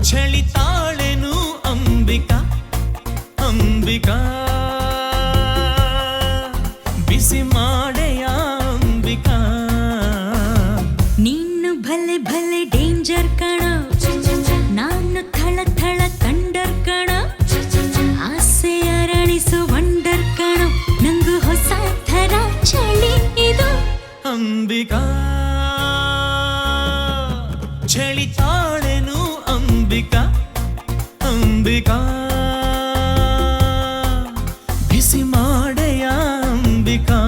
ಚಳಿತಾಳೆನು ಅಂಬಿಕಾ ಅಂಬಿಕಾ ಬಿಸಿ ಮಾಡೆಯ ಅಂಬಿಕಾ ನೀನು ಭಲೆ ಭಲೆ ಡೇಂಜರ್ ಕಣ ನಾನು ಥಳ ಥಳ ಥಂಡರ್ ಕಣ ಆಸೆ ಅರಳಿಸು ವಂಡರ್ ಕಣ ನಂಗು ಹೊಸ ಥರ ಚಳಿ ಇದು ಅಂಬಿಕಾ ಚಳಿತಾಳೆನು ಅಂಬಿಕಾ ಅಂಬಿಕಾ ಬಿಸಿ ಮಾಡೆಯ ಅಂಬಿಕಾ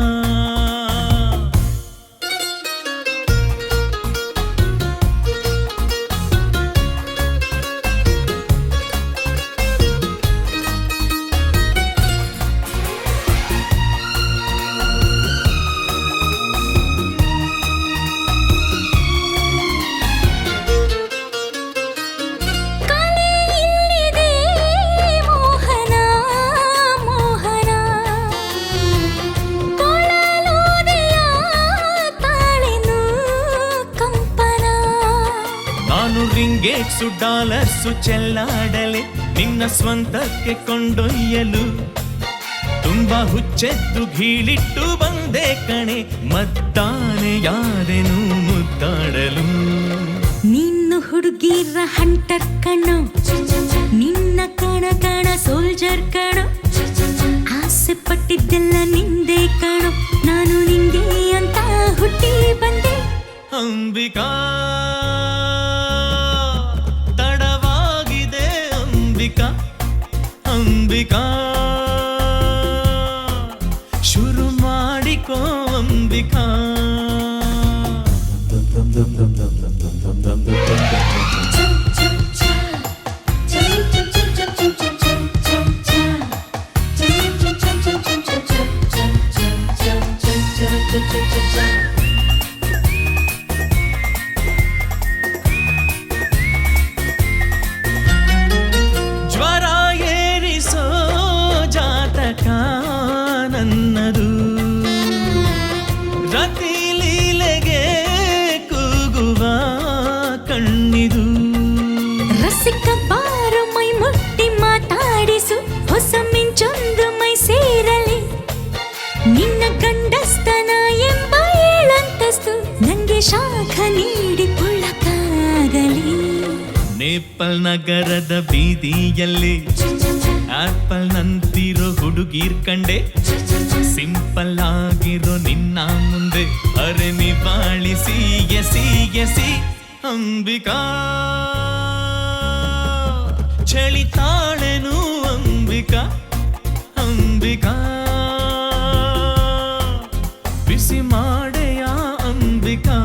ರಿಂಗೇಟ್ಸು ಡಾಲರ್ಸು ಚೆಲ್ಲಾಡಲೆ ನಿನ್ನ ಸ್ವಂತಕ್ಕೆ ಕೊಂಡೊಯ್ಯಲು ತುಂಬಾ ಹುಚ್ಚೆದ್ದು ಗೀಳಿಟ್ಟು ಬಂದೆ ಕಣೆ ಮತ್ತಾನೆ ಯಾರೇನು ಮುದ್ದಾಡಲು ನಿನ್ನ ಹುಡುಗಿರ ಹಂಟರ್ ಕಣೋ ನಿನ್ನ ಕಣ ಕಣ ಸೋಲ್ಜರ್ ಕಣೋ ಆಸೆ ಪಟ್ಟಿದ್ದೆಲ್ಲ ನಿಂದೆ ಕಣೋ ನಾನು ನಿಂಗೆ ಅಂತ ಹುಟ್ಟಿ ಬಂದೆ ಅಂಬಿಕಾ ತಡವಾಗಿದೆ ಅಂಬಿಕಾ ಅಂಬಿಕಾ ಶುರು ಮಾಡಿಕೋ ಅಂಬಿಕಾ ಜ್ವರ ಏರಿಸೋ ಜಾತಕ ನನ್ನದು ರತಿ ಲೀಲೆಗೆ ಕೂಗುವ ಕಣ್ಣಿದು ರಸಿಕ ಬಾರು ಮೈ ಮುಟ್ಟಿ ಮಾತಾಡಿಸು ಹೊಸ ಮಿಂಚೊಂದು ಮೈ ಸೇರಲಿ ನಿನ್ನ ಗಂಡಸ್ತನ ಎಂಬ ಏಳಂತಸ್ತು ನಂಗೆ ಶಾಖ ನೀಡಿ ಪುಳಕಾಗಲಿ ನೇಪಾಲ್ ನಗರದ ಬೀದಿಯಲ್ಲಿ ಆಪಲ್ ನಂತಿರೋ ಹುಡುಗೀರ್ ಕಂಡೆ ಸಿಂಪಲ್ ಆಗಿರೋ ನಿನ್ನ ಮುಂದೆ ಅರೆ ನಿವಾಳಿಸಿ ಎಸಿ ಎಸಿ ಅಂಬಿಕಾ ಚಳಿತಾಳೆನು ಅಂಬಿಕಾ ಅಂಬಿಕಾ ಬಿಸಿ ಮಾಡೆಯ ಅಂಬಿಕಾ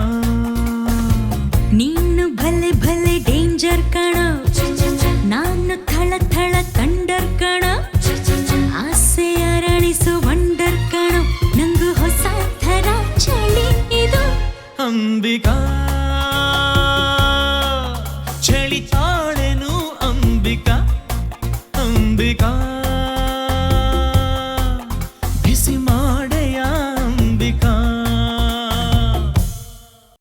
ನೀನು ಭಲೆ ಭಲೆ ಡೇಂಜರ್ ಕಣ ನಾನು ಥಳ ಥಳ ಥಂಡರ್ ಕಣ ಆಸೆ ಅರಳಿಸು ವಂಡರ್ ಕಣ ನಂಗು ಹೊಸ ಥರ ಚಳಿ ಇದು ಅಂಬಿಕಾ ಚಳಿತಾ